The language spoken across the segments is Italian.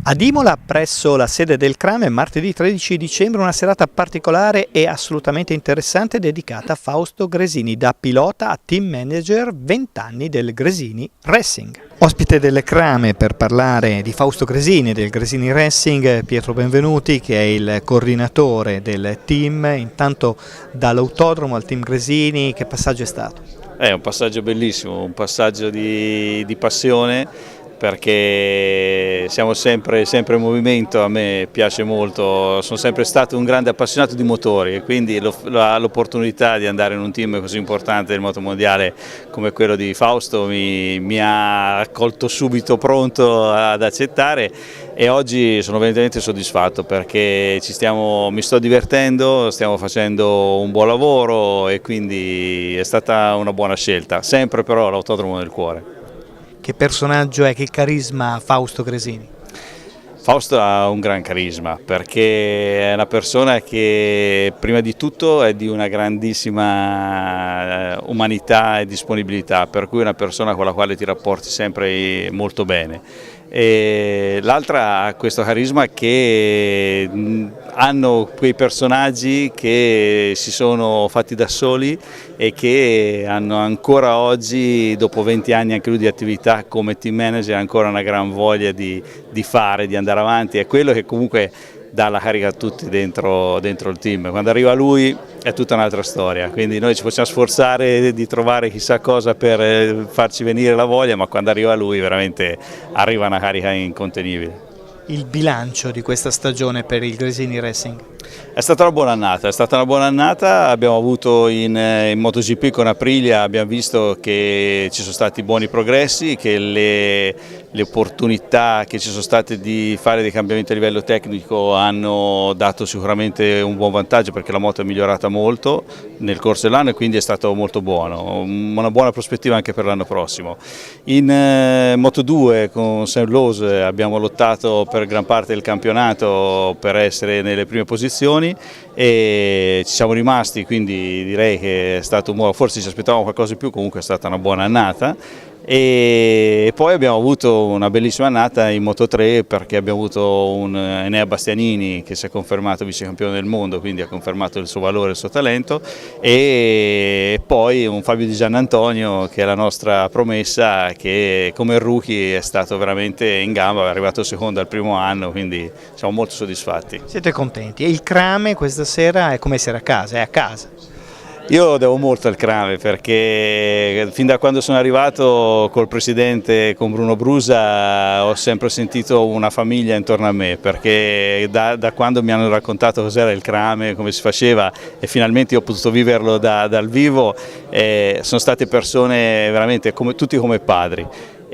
Ad Imola, presso la sede del CRAME, martedì 13 dicembre, una serata particolare e assolutamente interessante dedicata a Fausto Gresini, da pilota a team manager, 20 anni del Gresini Racing. Ospite del CRAME per parlare di Fausto Gresini e del Gresini Racing, Pietro Benvenuti, che è il coordinatore del team. Intanto dall'autodromo al team Gresini, che passaggio è stato? È un passaggio bellissimo, un passaggio di passione, perché siamo sempre in movimento. A me piace molto, sono sempre stato un grande appassionato di motori e quindi l'opportunità di andare in un team così importante del motomondiale come quello di Fausto mi ha accolto subito pronto ad accettare, e oggi sono veramente soddisfatto perché mi sto divertendo, stiamo facendo un buon lavoro e quindi è stata una buona scelta, sempre però l'autodromo del cuore. Che personaggio è, che carisma ha Fausto Gresini? Fausto ha un gran carisma perché è una persona che prima di tutto è di una grandissima umanità e disponibilità, per cui è una persona con la quale ti rapporti sempre molto bene. E l'altra ha questo carisma che hanno quei personaggi che si sono fatti da soli e che hanno ancora oggi, dopo 20 anni anche lui di attività come team manager, ancora una gran voglia di fare, di andare avanti. È quello che comunque dà la carica a tutti dentro il team. Quando arriva lui è tutta un'altra storia, quindi noi ci possiamo sforzare di trovare chissà cosa per farci venire la voglia, ma quando arriva lui veramente arriva una carica incontenibile. Il bilancio di questa stagione per il Gresini Racing? È stata una buona annata, abbiamo avuto in MotoGP con Aprilia, abbiamo visto che ci sono stati buoni progressi, che le opportunità che ci sono state di fare dei cambiamenti a livello tecnico hanno dato sicuramente un buon vantaggio, perché la moto è migliorata molto nel corso dell'anno e quindi è stato molto buono, una buona prospettiva anche per l'anno prossimo. In Moto2 con Saint-Lô abbiamo lottato per gran parte del campionato per essere nelle prime posizioni e ci siamo rimasti, quindi direi che è stato buono. Forse ci aspettavamo qualcosa di più, comunque è stata una buona annata. E poi abbiamo avuto una bellissima annata in Moto3 perché abbiamo avuto un Enea Bastianini che si è confermato vice campione del mondo, quindi ha confermato il suo valore e il suo talento, e poi un Fabio Di Giannantonio che è la nostra promessa, che come rookie è stato veramente in gamba, è arrivato secondo al primo anno, quindi siamo molto soddisfatti. Siete contenti? E il CRAME questa sera è come essere a casa, è a casa? Io devo molto al CRAME perché fin da quando sono arrivato col presidente, con Bruno Brusa, ho sempre sentito una famiglia intorno a me, perché da quando mi hanno raccontato cos'era il CRAME, come si faceva, e finalmente ho potuto viverlo dal vivo, sono state persone veramente tutti come padri.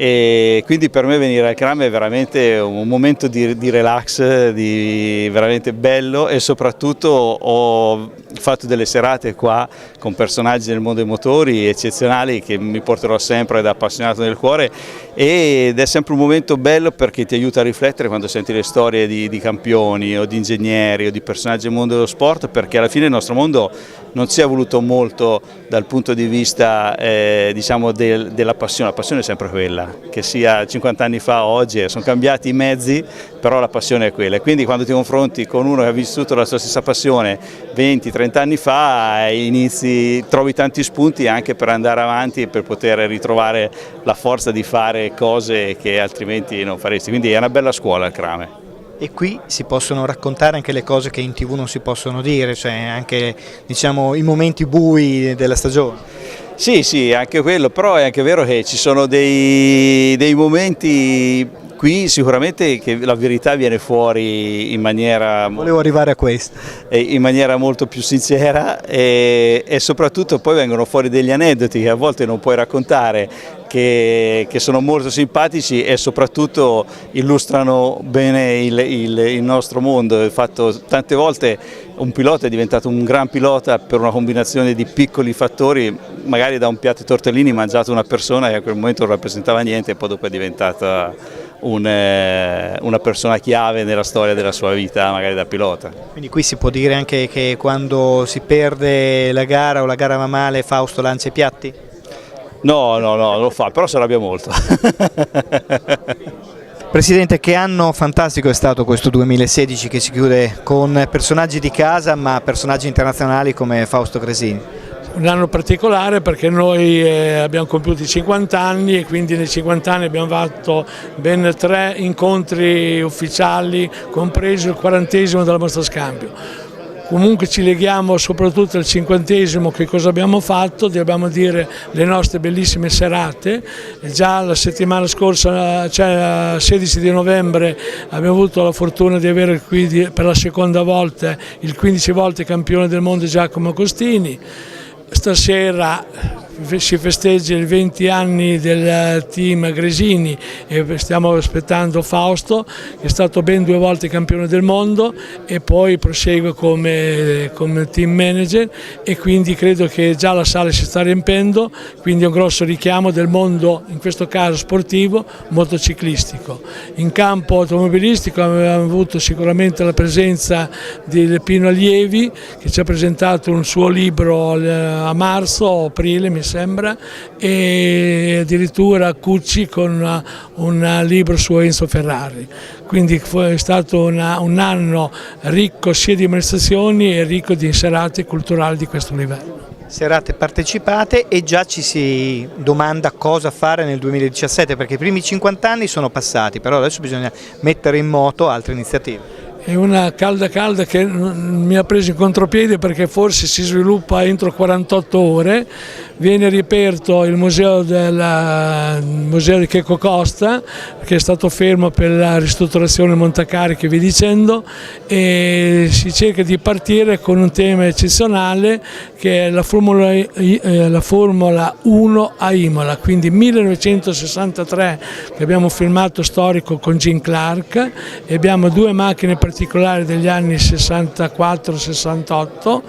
E quindi per me venire al CRAME è veramente un momento di relax, veramente bello, e soprattutto ho fatto delle serate qua con personaggi del mondo dei motori eccezionali che mi porterò sempre da appassionato nel cuore, ed è sempre un momento bello perché ti aiuta a riflettere quando senti le storie di campioni o di ingegneri o di personaggi del mondo dello sport, perché alla fine il nostro mondo non si è evoluto molto dal punto di vista diciamo della passione. La passione è sempre quella, che sia 50 anni fa o oggi, sono cambiati i mezzi, però la passione è quella, e quindi quando ti confronti con uno che ha vissuto la sua stessa passione 20-30 anni fa, trovi tanti spunti anche per andare avanti e per poter ritrovare la forza di fare cose che altrimenti non faresti, quindi è una bella scuola il CRAME. E qui si possono raccontare anche le cose che in TV non si possono dire, cioè anche, diciamo, i momenti bui della stagione. Sì, anche quello, però è anche vero che ci sono dei momenti qui sicuramente che la verità viene fuori in maniera... Volevo arrivare a questo. In maniera molto più sincera, e soprattutto poi vengono fuori degli aneddoti che a volte non puoi raccontare, che sono molto simpatici e soprattutto illustrano bene il nostro mondo. Il fatto, tante volte un pilota è diventato un gran pilota per una combinazione di piccoli fattori, magari da un piatto di tortellini mangiato una persona che a quel momento non rappresentava niente e poi dopo è diventata una persona chiave nella storia della sua vita, magari da pilota. Quindi qui si può dire anche che quando si perde la gara o la gara va male, Fausto lancia i piatti? No, non lo fa, però si arrabbia molto. Presidente, che anno fantastico è stato questo 2016 che si chiude con personaggi di casa ma personaggi internazionali come Fausto Gresini. Un anno particolare perché noi abbiamo compiuto i 50 anni e quindi nei 50 anni abbiamo fatto ben 3 incontri ufficiali, compreso il 40° della mostra scambio. Comunque ci leghiamo soprattutto al 50°, che cosa abbiamo fatto, dobbiamo dire le nostre bellissime serate. Già la settimana scorsa, cioè il 16 di novembre, abbiamo avuto la fortuna di avere qui per la seconda volta il 15 volte campione del mondo Giacomo Costini. Stasera si festeggia i 20 anni del team Gresini e stiamo aspettando Fausto, che è stato ben 2 volte campione del mondo e poi prosegue come team manager, e quindi credo che già la sala si sta riempendo, quindi è un grosso richiamo del mondo, in questo caso sportivo, motociclistico. In campo automobilistico abbiamo avuto sicuramente la presenza di Pino Allievi, che ci ha presentato un suo libro a marzo o aprile mi sembra, e addirittura Cucci con un libro su Enzo Ferrari. Quindi è stato un anno ricco sia di manifestazioni e ricco di serate culturali di questo livello. Serate partecipate e già ci si domanda cosa fare nel 2017, perché i primi 50 anni sono passati, però adesso bisogna mettere in moto altre iniziative. È una calda che mi ha preso in contropiede perché forse si sviluppa entro 48 ore, viene riaperto il museo di Checco Costa, che è stato fermo per la ristrutturazione Montacarico e via dicendo, e si cerca di partire con un tema eccezionale che è la Formula 1 a Imola, quindi 1963 che abbiamo filmato storico con Jim Clark, e abbiamo 2 macchine particolari degli anni 64-68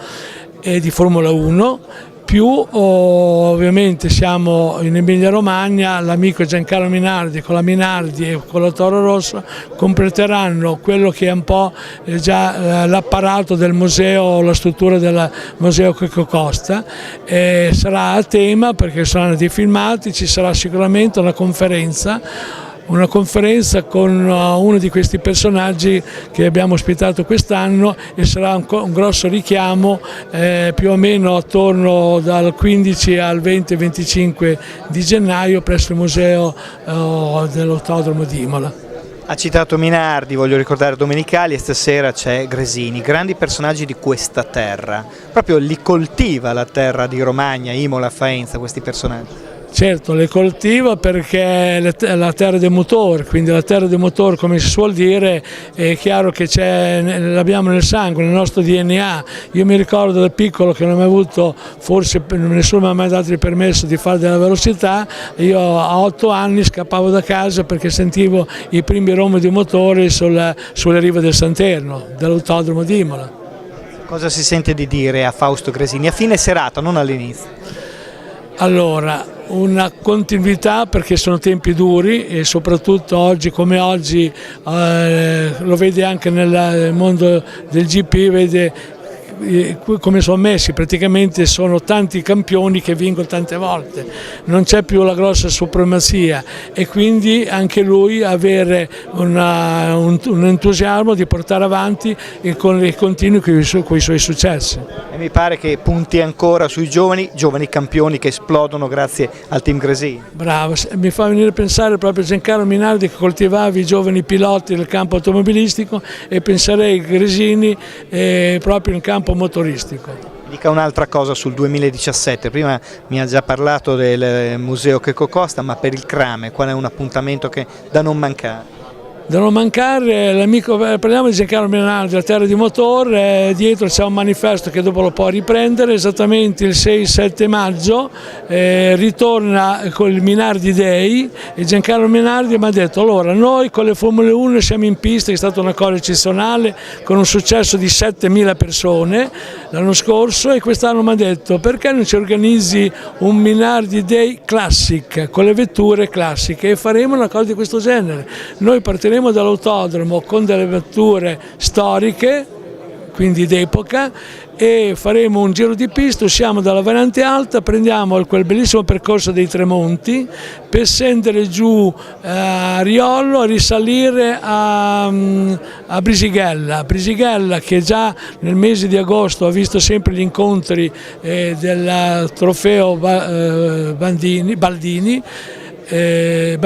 di Formula 1, più ovviamente siamo in Emilia Romagna, l'amico Giancarlo Minardi con la Minardi e con la Toro Rosso completeranno quello che è un po' già l'apparato del museo, la struttura del museo Checco Costa. Sarà a tema perché saranno dei filmati, ci sarà sicuramente una conferenza con uno di questi personaggi che abbiamo ospitato quest'anno, e sarà un grosso richiamo più o meno attorno dal 15 al 20-25 di gennaio presso il museo dell'Autodromo di Imola. Ha citato Minardi, voglio ricordare Domenicali, e stasera c'è Gresini, grandi personaggi di questa terra, proprio li coltiva la terra di Romagna, Imola, Faenza, questi personaggi. Certo, le coltiva perché è la terra del motore, quindi la terra del motore, come si suol dire, è chiaro che l'abbiamo nel sangue, nel nostro DNA. Io mi ricordo da piccolo che non ho mai avuto, forse nessuno mi ha mai dato il permesso di fare della velocità, io a 8 anni scappavo da casa perché sentivo i primi rombi di motore sulle rive del Santerno, dell'autodromo di Imola. Cosa si sente di dire a Fausto Gresini a fine serata, non all'inizio? Allora, una continuità perché sono tempi duri e soprattutto oggi come oggi lo vede anche nel mondo del GP, vede come sono messi, praticamente sono tanti campioni che vincono tante volte, non c'è più la grossa supremazia, e quindi anche lui avere un entusiasmo di portare avanti e continui con i suoi successi. E mi pare che punti ancora sui giovani campioni che esplodono grazie al team Gresini. Bravo, mi fa venire a pensare proprio a Giancarlo Minardi che coltivava i giovani piloti del campo automobilistico, e penserei Gresini proprio nel campo motoristico. Dica un'altra cosa sul 2017, prima mi ha già parlato del museo Checco Costa, ma per il Crame qual è un appuntamento da non mancare? Da non mancare, parliamo di Giancarlo Minardi, la terra di motore, dietro c'è un manifesto che dopo lo può riprendere, esattamente il 6-7 maggio ritorna con il Minardi Day, e Giancarlo Minardi mi ha detto: allora noi con le Formule 1 siamo in pista, che è stata una cosa eccezionale, con un successo di 7.000 persone l'anno scorso, e quest'anno mi ha detto: perché non ci organizzi un Minardi Day Classic, con le vetture classiche, e faremo una cosa di questo genere. Noi partiremo dall'autodromo con delle vetture storiche, quindi d'epoca, e faremo un giro di pista, usciamo dalla variante alta, prendiamo quel bellissimo percorso dei Tre Monti per scendere giù a Riollo e risalire a Brisighella, che già nel mese di agosto ha visto sempre gli incontri del trofeo Baldini, e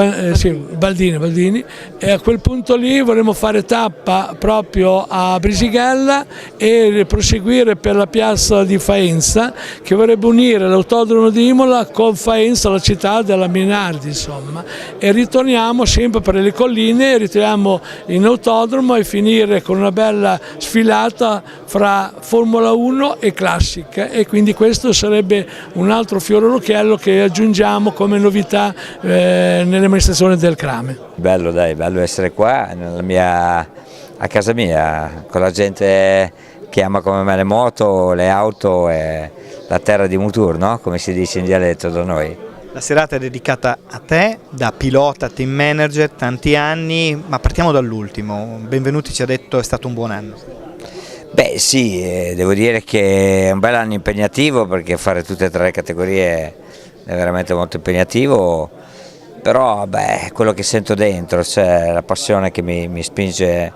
a quel punto lì vorremmo fare tappa proprio a Brisighella e proseguire per la piazza di Faenza, che vorrebbe unire l'autodromo di Imola con Faenza, la città della Minardi, insomma, e ritorniamo sempre per le colline, ritorniamo in autodromo e finire con una bella sfilata fra Formula 1 e classica, e quindi questo sarebbe un altro fiore all'occhiello che aggiungiamo come novità nell'amministrazione del Crame. Bello, dai, bello essere qua a casa mia, con la gente che ama come me le moto, le auto e la terra di Mutur, no? Come si dice in dialetto da noi. La serata è dedicata a te, da pilota, team manager, tanti anni, ma partiamo dall'ultimo. Benvenuti ci ha detto è stato un buon anno. Beh sì, devo dire che è un bel anno impegnativo, perché fare tutte e tre le categorie è veramente molto impegnativo, però beh, quello che sento dentro, cioè la passione che mi spinge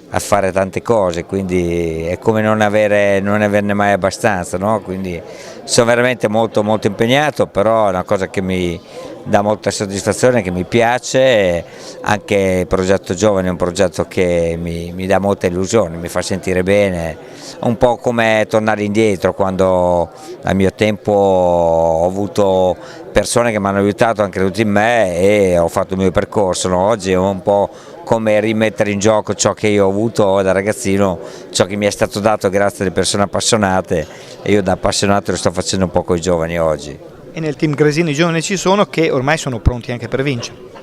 a fare tante cose, quindi è come non averne mai abbastanza, no? Quindi sono veramente molto impegnato, però è una cosa che mi dà molta soddisfazione, che mi piace. Anche il progetto Giovani è un progetto che mi dà molta illusione, mi fa sentire bene, un po' come tornare indietro, quando al mio tempo ho avuto persone che mi hanno aiutato, hanno creduto in me e ho fatto il mio percorso, no? Oggi è un po' come rimettere in gioco ciò che io ho avuto da ragazzino, ciò che mi è stato dato grazie alle persone appassionate, e io da appassionato lo sto facendo un po' con i giovani oggi. E nel team Gresini i giovani ci sono, che ormai sono pronti anche per vincere.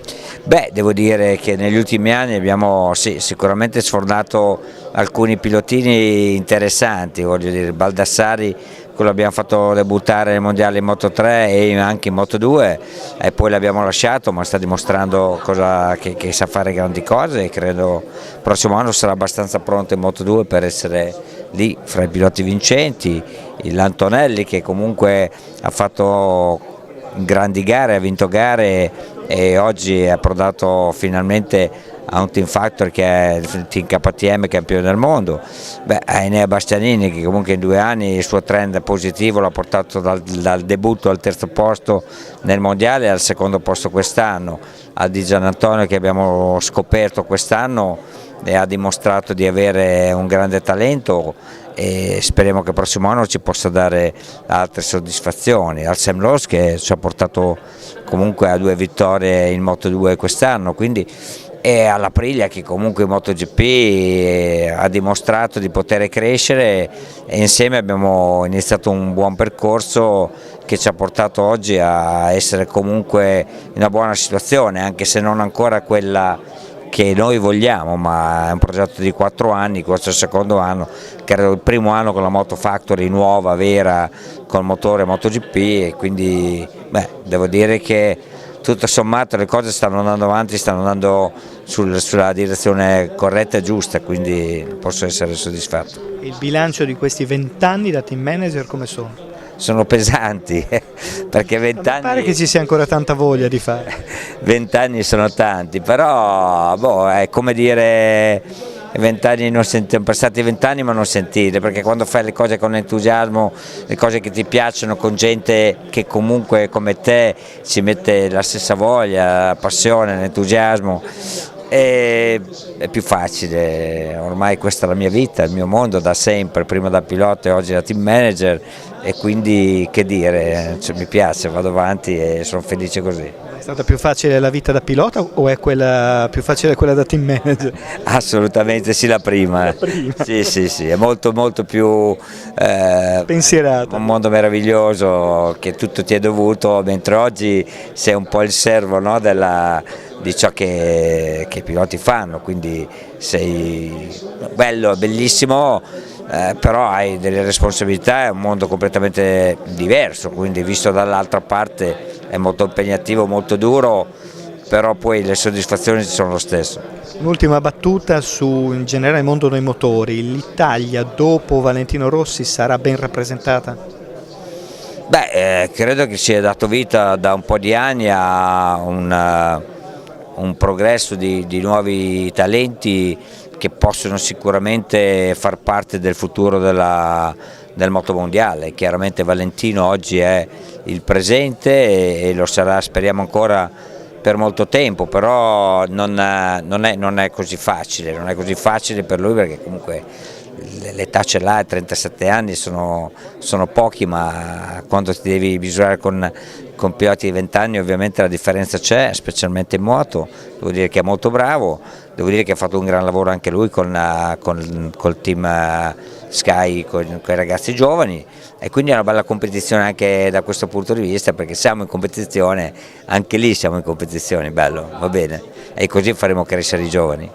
Beh, devo dire che negli ultimi anni abbiamo sicuramente sfornato alcuni pilotini interessanti, voglio dire, Baldassari, quello abbiamo fatto debuttare nel mondiale in Moto 3 e anche in Moto 2, e poi l'abbiamo lasciato, ma sta dimostrando che sa fare grandi cose, e credo il prossimo anno sarà abbastanza pronto in Moto 2 per essere lì fra i piloti vincenti. L'Antonelli, che comunque ha fatto grandi gare, ha vinto gare e oggi è approdato finalmente a un team factor che è il team KTM, campione del mondo. Enea Bastianini, che comunque in 2 anni il suo trend positivo l'ha portato dal debutto al 3° posto nel mondiale al 2° posto quest'anno. A Di Gianantonio, che abbiamo scoperto quest'anno e ha dimostrato di avere un grande talento, e speriamo che il prossimo anno ci possa dare altre soddisfazioni. Al Sam Lowe, che ci ha portato comunque a 2 vittorie in Moto 2 quest'anno, quindi, e alla Aprilia, che comunque in MotoGP ha dimostrato di poter crescere, e insieme abbiamo iniziato un buon percorso che ci ha portato oggi a essere comunque in una buona situazione, anche se non ancora quella che noi vogliamo, ma è un progetto di 4 anni, questo è il 2° anno, che era il primo anno con la Moto Factory nuova, vera, col motore MotoGP, e quindi devo dire che tutto sommato le cose stanno andando avanti, stanno andando sulla direzione corretta e giusta, quindi posso essere soddisfatto. Il bilancio di questi 20 anni da team manager come sono? Sono pesanti, perché 20 anni... pare che ci sia ancora tanta voglia di fare. 20 anni sono tanti, però è come dire 20 anni sono passati 20 anni ma non sentire, perché quando fai le cose con entusiasmo, le cose che ti piacciono, con gente che comunque come te ci mette la stessa voglia, la passione, l'entusiasmo, è più facile. Ormai questa è la mia vita, il mio mondo da sempre, prima da pilota e oggi da team manager, e quindi che dire, mi piace, vado avanti e sono felice così. È stata più facile la vita da pilota o è più facile quella da team manager? Assolutamente sì, la prima. Sì, è molto più pensierata. Un mondo meraviglioso, che tutto ti è dovuto, mentre oggi sei un po' il servo, no, di ciò che i piloti fanno, quindi sei bello, bellissimo, però hai delle responsabilità, è un mondo completamente diverso, quindi visto dall'altra parte è molto impegnativo, molto duro, però poi le soddisfazioni sono lo stesso. Un'ultima battuta su in generale il mondo dei motori, l'Italia dopo Valentino Rossi sarà ben rappresentata? Beh, credo che sia dato vita da un po' di anni a un progresso di nuovi talenti che possono sicuramente far parte del futuro del motomondiale. Chiaramente Valentino oggi è il presente e lo sarà, speriamo, ancora per molto tempo, però non è così facile, per lui, perché comunque l'età ce l'ha, 37 anni sono pochi, ma quando ti devi misurare con piloti di 20 anni ovviamente la differenza c'è, specialmente in moto. Devo dire che è molto bravo, devo dire che ha fatto un gran lavoro anche lui col team Sky, con i ragazzi giovani, e quindi è una bella competizione anche da questo punto di vista, perché siamo in competizione, anche lì siamo in competizione, bello, va bene, e così faremo crescere i giovani.